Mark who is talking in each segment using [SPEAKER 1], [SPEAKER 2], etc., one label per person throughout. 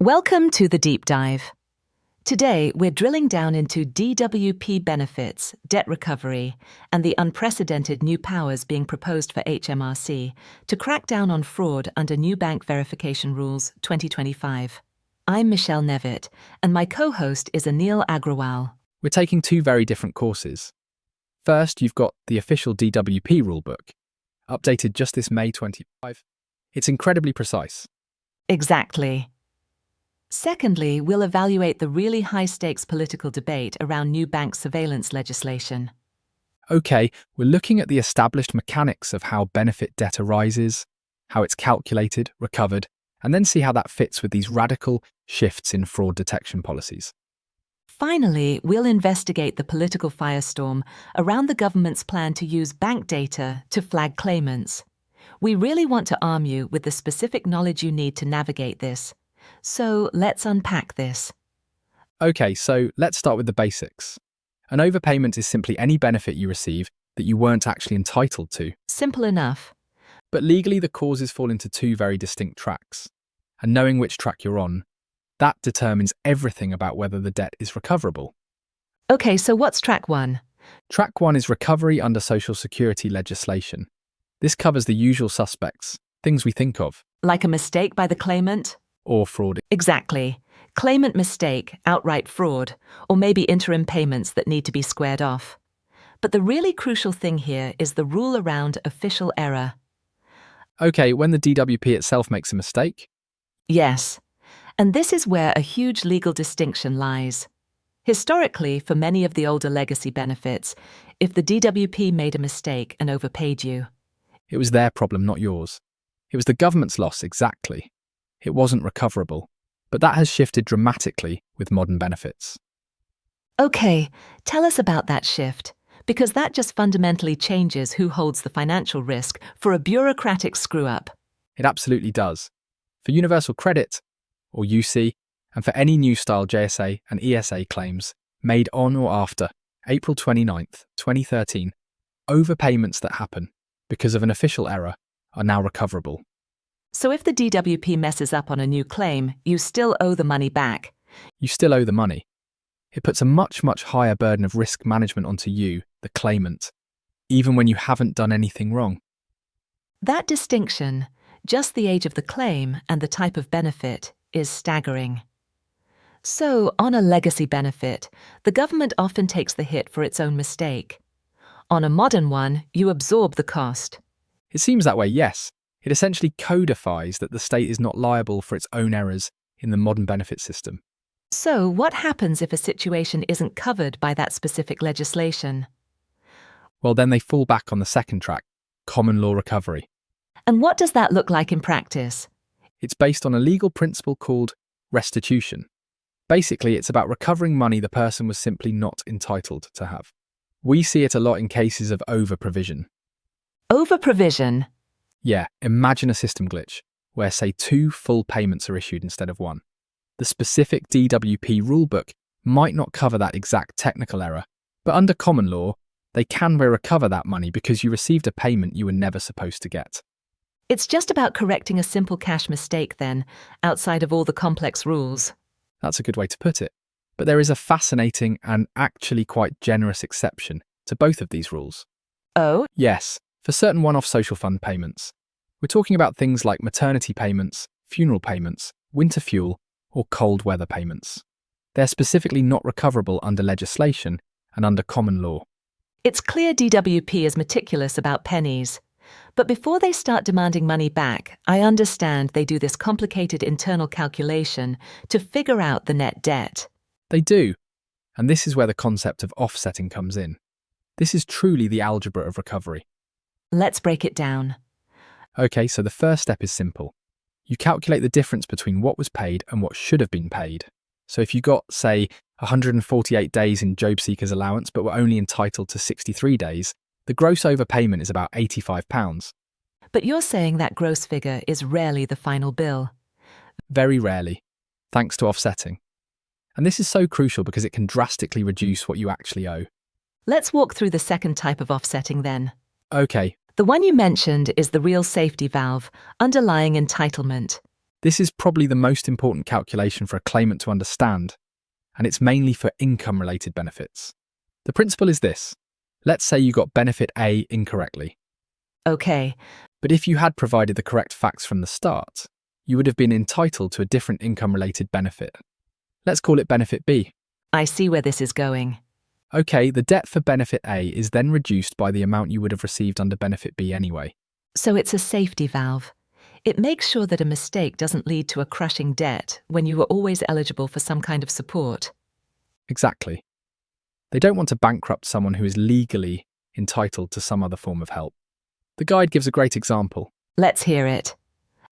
[SPEAKER 1] Welcome to the Deep Dive. Today, we're drilling down into DWP benefits, debt recovery, and the unprecedented new powers being proposed for HMRC to crack down on fraud under new Bank Verification Rules 2025. I'm Michelle Nevitt, and my co-host is Anil Agrawal.
[SPEAKER 2] We're taking two very different courses. First, you've got the official DWP rulebook, updated just this May 25. It's incredibly precise.
[SPEAKER 1] Exactly. Secondly, we'll evaluate the really high-stakes political debate around new bank surveillance legislation.
[SPEAKER 2] Okay, we're looking at the established mechanics of how benefit debt arises, how it's calculated, recovered, and then see how that fits with these radical shifts in fraud detection policies.
[SPEAKER 1] Finally, we'll investigate the political firestorm around the government's plan to use bank data to flag claimants. We really want to arm you with the specific knowledge you need to navigate this. So let's unpack this.
[SPEAKER 2] Okay, so let's start with the basics. An overpayment is simply any benefit you receive that you weren't actually entitled to.
[SPEAKER 1] Simple enough.
[SPEAKER 2] But legally, the causes fall into two very distinct tracks. And knowing which track you're on, that determines everything about whether the debt is recoverable.
[SPEAKER 1] Okay, so what's track one?
[SPEAKER 2] Track one is recovery under Social Security legislation. This covers the usual suspects, things we think of.
[SPEAKER 1] Like a mistake by the claimant?
[SPEAKER 2] Or fraud.
[SPEAKER 1] Exactly. Claimant mistake, outright fraud, or maybe interim payments that need to be squared off. But the really crucial thing here is the rule around official error.
[SPEAKER 2] Okay, when the DWP itself makes a mistake?
[SPEAKER 1] Yes. And this is where a huge legal distinction lies. Historically, for many of the older legacy benefits, if the DWP made a mistake and overpaid you,
[SPEAKER 2] it was their problem, not yours. It was the government's loss, exactly. It wasn't recoverable, but that has shifted dramatically with modern benefits.
[SPEAKER 1] Okay, tell us about that shift, because that just fundamentally changes who holds the financial risk for a bureaucratic screw-up.
[SPEAKER 2] It absolutely does. For universal credit, or UC, and for any new style JSA and ESA claims made on or after April 29th, 2013, overpayments that happen because of an official error are now recoverable.
[SPEAKER 1] So if the DWP messes up on a new claim, you still owe the money back.
[SPEAKER 2] You still owe the money. It puts a much, much higher burden of risk management onto you, the claimant, even when you haven't done anything wrong.
[SPEAKER 1] That distinction, just the age of the claim and the type of benefit, is staggering. So, on a legacy benefit, the government often takes the hit for its own mistake. On a modern one, you absorb the cost.
[SPEAKER 2] It seems that way, yes. It essentially codifies that the state is not liable for its own errors in the modern benefit system.
[SPEAKER 1] So, what happens if a situation isn't covered by that specific legislation?
[SPEAKER 2] Well, then they fall back on the second track, common law recovery.
[SPEAKER 1] And what does that look like in practice?
[SPEAKER 2] It's based on a legal principle called restitution. Basically, it's about recovering money the person was simply not entitled to have. We see it a lot in cases of over-provision.
[SPEAKER 1] Over-provision?
[SPEAKER 2] Yeah, imagine a system glitch, where say 2 full payments are issued instead of 1. The specific DWP rulebook might not cover that exact technical error, but under common law, they can recover that money because you received a payment you were never supposed to get.
[SPEAKER 1] It's just about correcting a simple cash mistake then, outside of all the complex rules.
[SPEAKER 2] That's a good way to put it. But there is a fascinating and actually quite generous exception to both of these rules.
[SPEAKER 1] Oh?
[SPEAKER 2] Yes, for certain one-off social fund payments. We're talking about things like maternity payments, funeral payments, winter fuel, or cold weather payments. They're specifically not recoverable under legislation and under common law.
[SPEAKER 1] It's clear DWP is meticulous about pennies. But before they start demanding money back, I understand they do this complicated internal calculation to figure out the net debt.
[SPEAKER 2] They do. And this is where the concept of offsetting comes in. This is truly the algebra of recovery.
[SPEAKER 1] Let's break it down.
[SPEAKER 2] Okay, so the first step is simple. You calculate the difference between what was paid and what should have been paid. So if you got, say, 148 days in job seeker's allowance but were only entitled to 63 days, the gross overpayment is about £85.
[SPEAKER 1] But you're saying that gross figure is rarely the final bill.
[SPEAKER 2] Very rarely, thanks to offsetting. And this is so crucial because it can drastically reduce what you actually owe.
[SPEAKER 1] Let's walk through the second type of offsetting then.
[SPEAKER 2] Okay.
[SPEAKER 1] The one you mentioned is the real safety valve, underlying entitlement.
[SPEAKER 2] This is probably the most important calculation for a claimant to understand, and it's mainly for income-related benefits. The principle is this. Let's say you got benefit A incorrectly.
[SPEAKER 1] Okay,
[SPEAKER 2] But if you had provided the correct facts from the start, you would have been entitled to a different income-related benefit. Let's call it benefit B.
[SPEAKER 1] I see where this is going.
[SPEAKER 2] Okay, the debt for benefit A is then reduced by the amount you would have received under benefit B anyway.
[SPEAKER 1] So it's a safety valve. It makes sure that a mistake doesn't lead to a crushing debt when you were always eligible for some kind of support.
[SPEAKER 2] Exactly. They don't want to bankrupt someone who is legally entitled to some other form of help. The guide gives a great example.
[SPEAKER 1] Let's hear it.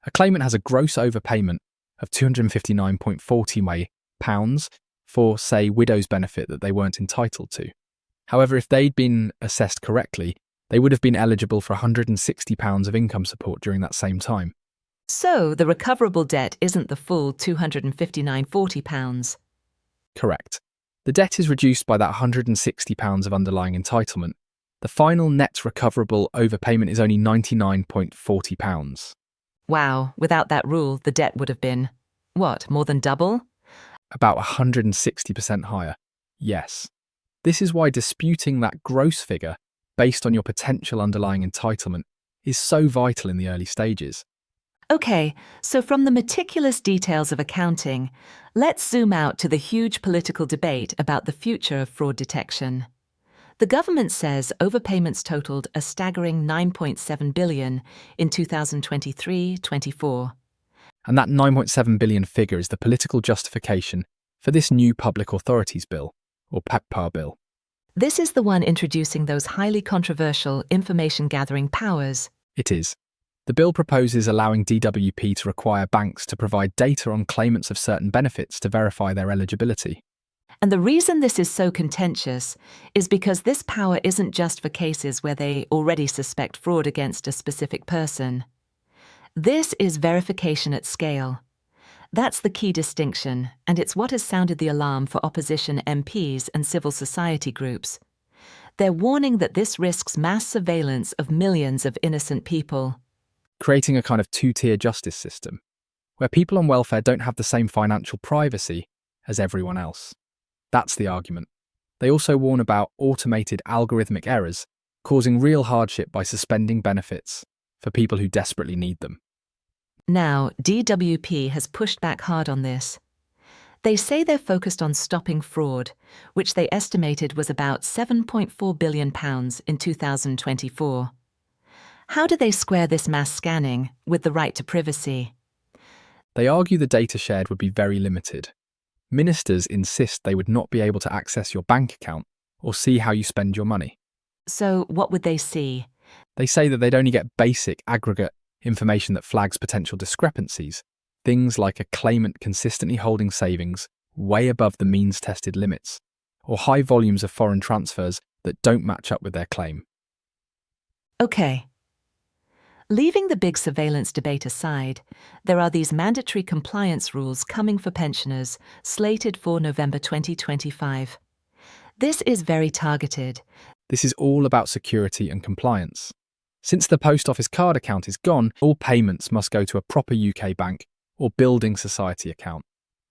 [SPEAKER 2] A claimant has a gross overpayment of £259.40 for, say, widow's benefit that they weren't entitled to. However, if they'd been assessed correctly, they would have been eligible for £160 of income support during that same time.
[SPEAKER 1] So the recoverable debt isn't the full £259.40.
[SPEAKER 2] Correct. The debt is reduced by that £160 of underlying entitlement. The final net recoverable overpayment is only £99.40.
[SPEAKER 1] Wow, without that rule, the debt would have been, what, more than double?
[SPEAKER 2] About 160% higher. Yes. This is why disputing that gross figure based on your potential underlying entitlement is so vital in the early stages.
[SPEAKER 1] Okay, so from the meticulous details of accounting, let's zoom out to the huge political debate about the future of fraud detection. The government says overpayments totaled a staggering $9.7 billion in 2023-24.
[SPEAKER 2] And that $9.7 billion figure is the political justification for this new Public Authorities Bill, or PEPPAR bill.
[SPEAKER 1] This is the one introducing those highly controversial information-gathering powers.
[SPEAKER 2] It is. The bill proposes allowing DWP to require banks to provide data on claimants of certain benefits to verify their eligibility.
[SPEAKER 1] And the reason this is so contentious is because this power isn't just for cases where they already suspect fraud against a specific person. This is verification at scale. That's the key distinction, and it's what has sounded the alarm for opposition MPs and civil society groups. They're warning that this risks mass surveillance of millions of innocent people.
[SPEAKER 2] Creating a kind of two-tier justice system, where people on welfare don't have the same financial privacy as everyone else. That's the argument. They also warn about automated algorithmic errors causing real hardship by suspending benefits for people who desperately need them.
[SPEAKER 1] Now, DWP has pushed back hard on this. They say they're focused on stopping fraud, which they estimated was about £7.4 billion in 2024. How do they square this mass scanning with the right to privacy?
[SPEAKER 2] They argue the data shared would be very limited. Ministers insist they would not be able to access your bank account or see how you spend your money.
[SPEAKER 1] So what would they see?
[SPEAKER 2] They say that they'd only get basic aggregate information that flags potential discrepancies, things like a claimant consistently holding savings way above the means-tested limits, or high volumes of foreign transfers that don't match up with their claim.
[SPEAKER 1] Okay. Leaving the big surveillance debate aside, there are these mandatory compliance rules coming for pensioners, slated for November 2025. This is very targeted.
[SPEAKER 2] This is all about security and compliance. Since the post office card account is gone, all payments must go to a proper UK bank or building society account.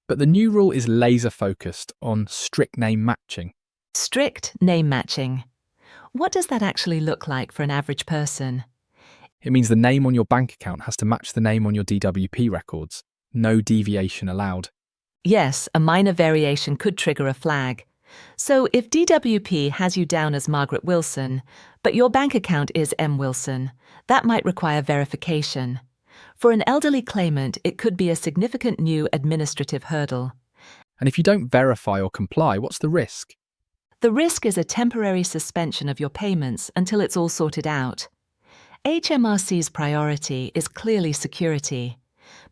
[SPEAKER 2] But the new rule is laser-focused on strict name matching.
[SPEAKER 1] Strict name matching. What does that actually look like for an average person?
[SPEAKER 2] It means the name on your bank account has to match the name on your DWP records. No deviation allowed.
[SPEAKER 1] Yes, a minor variation could trigger a flag. So if DWP has you down as Margaret Wilson, but your bank account is M. Wilson, that might require verification. For an elderly claimant, it could be a significant new administrative hurdle.
[SPEAKER 2] And if you don't verify or comply, what's the risk?
[SPEAKER 1] The risk is a temporary suspension of your payments until it's all sorted out. HMRC's priority is clearly security,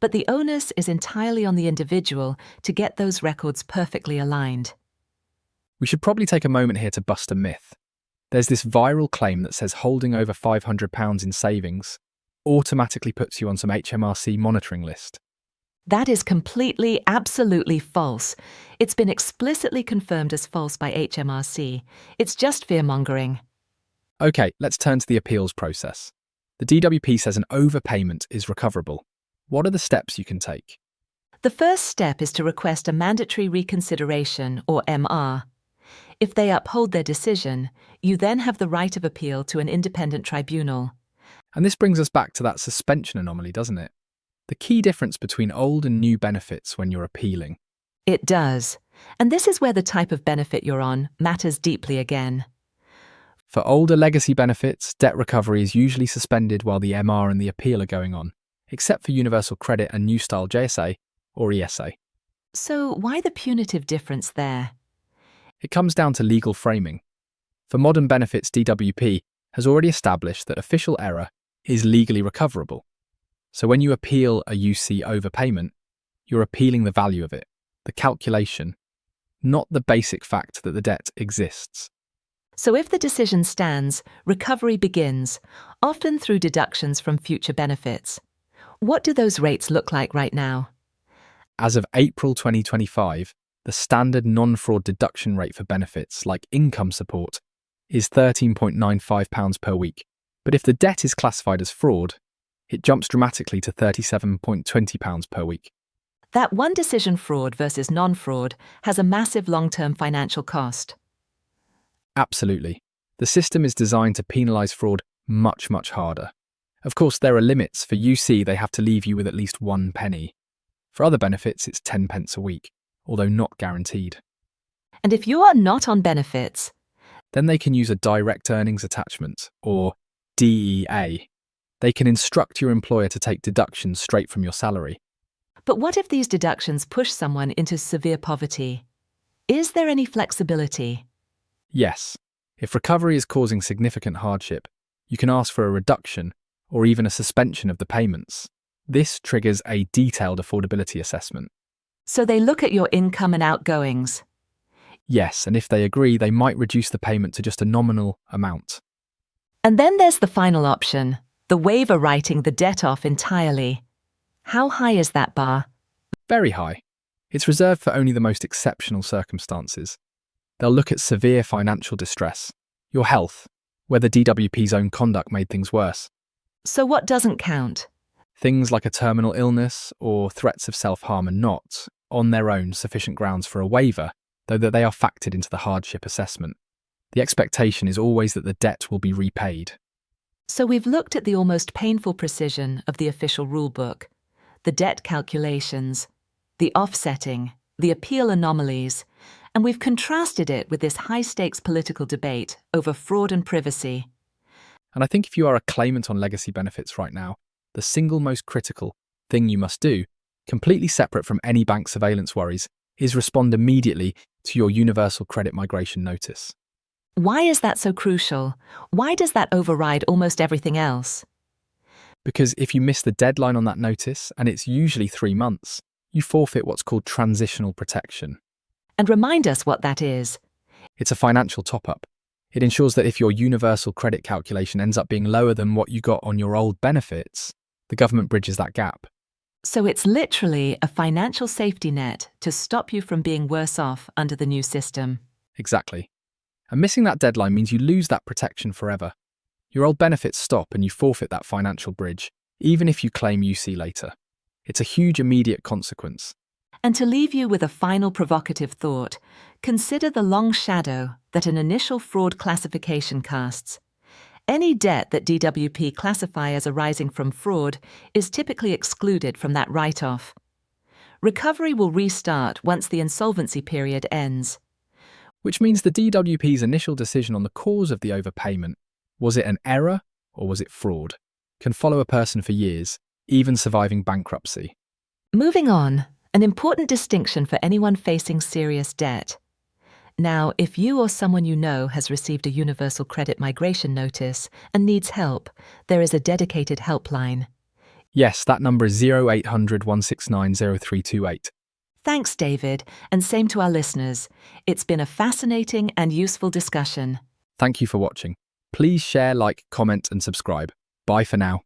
[SPEAKER 1] but the onus is entirely on the individual to get those records perfectly aligned.
[SPEAKER 2] We should probably take a moment here to bust a myth. There's this viral claim that says holding over £500 in savings automatically puts you on some HMRC monitoring list.
[SPEAKER 1] That is completely, absolutely false. It's been explicitly confirmed as false by HMRC. It's just fear-mongering.
[SPEAKER 2] Okay, let's turn to the appeals process. The DWP says an overpayment is recoverable. What are the steps you can take?
[SPEAKER 1] The first step is to request a mandatory reconsideration, or MR. If they uphold their decision, you then have the right of appeal to an independent tribunal.
[SPEAKER 2] And this brings us back to that suspension anomaly, doesn't it? The key difference between old and new benefits when you're appealing.
[SPEAKER 1] It does. And this is where the type of benefit you're on matters deeply again.
[SPEAKER 2] For older legacy benefits, debt recovery is usually suspended while the MR and the appeal are going on, except for Universal Credit and New Style JSA or ESA.
[SPEAKER 1] So why the punitive difference there?
[SPEAKER 2] It comes down to legal framing. For modern benefits, DWP has already established that official error is legally recoverable. So when you appeal a UC overpayment, you're appealing the value of it, the calculation, not the basic fact that the debt exists.
[SPEAKER 1] So if the decision stands, recovery begins, often through deductions from future benefits. What do those rates look like right now?
[SPEAKER 2] As of April 2025, the standard non-fraud deduction rate for benefits like income support is £13.95 per week. But if the debt is classified as fraud, it jumps dramatically to £37.20 per week.
[SPEAKER 1] That one decision fraud versus non-fraud has a massive long-term financial cost.
[SPEAKER 2] Absolutely. The system is designed to penalise fraud much, much harder. Of course, there are limits. For UC, they have to leave you with at least 1 penny. For other benefits, it's 10 pence a week, although not guaranteed.
[SPEAKER 1] And if you are not on benefits,
[SPEAKER 2] then they can use a direct earnings attachment, or DEA. They can instruct your employer to take deductions straight from your salary.
[SPEAKER 1] But what if these deductions push someone into severe poverty? Is there any flexibility?
[SPEAKER 2] Yes. If recovery is causing significant hardship, you can ask for a reduction or even a suspension of the payments. This triggers a detailed affordability assessment.
[SPEAKER 1] So they look at your income and outgoings.
[SPEAKER 2] Yes, and if they agree, they might reduce the payment to just a nominal amount.
[SPEAKER 1] And then there's the final option, the waiver writing the debt off entirely. How high is that bar?
[SPEAKER 2] Very high. It's reserved for only the most exceptional circumstances. They'll look at severe financial distress, your health, whether DWP's own conduct made things worse.
[SPEAKER 1] So what doesn't count?
[SPEAKER 2] Things like a terminal illness or threats of self-harm are not, on their own, sufficient grounds for a waiver, though that they are factored into the hardship assessment. The expectation is always that the debt will be repaid.
[SPEAKER 1] So we've looked at the almost painful precision of the official rulebook, the debt calculations, the offsetting, the appeal anomalies, and we've contrasted it with this high-stakes political debate over fraud and privacy.
[SPEAKER 2] And I think if you are a claimant on legacy benefits right now, the single most critical thing you must do, completely separate from any bank surveillance worries, is respond immediately to your Universal Credit Migration Notice.
[SPEAKER 1] Why is that so crucial? Why does that override almost everything else?
[SPEAKER 2] Because if you miss the deadline on that notice, and it's usually 3 months, you forfeit what's called transitional protection.
[SPEAKER 1] And remind us what that is.
[SPEAKER 2] It's a financial top-up. It ensures that if your universal credit calculation ends up being lower than what you got on your old benefits, the government bridges that gap.
[SPEAKER 1] So it's literally a financial safety net to stop you from being worse off under the new system.
[SPEAKER 2] Exactly. And missing that deadline means you lose that protection forever. Your old benefits stop and you forfeit that financial bridge, even if you claim UC later. It's a huge immediate consequence.
[SPEAKER 1] And to leave you with a final provocative thought, consider the long shadow that an initial fraud classification casts. Any debt that DWP classify as arising from fraud is typically excluded from that write-off. Recovery will restart once the insolvency period ends.
[SPEAKER 2] Which means the DWP's initial decision on the cause of the overpayment, was it an error or was it fraud, can follow a person for years, even surviving bankruptcy.
[SPEAKER 1] Moving on, an important distinction for anyone facing serious debt. Now, if you or someone you know has received a Universal Credit Migration Notice and needs help, there is a dedicated helpline.
[SPEAKER 2] Yes, that number is 0800 169 0328.
[SPEAKER 1] Thanks, David, and same to our listeners. It's been a fascinating and useful discussion.
[SPEAKER 2] Thank you for watching. Please share, like, comment, and subscribe. Bye for now.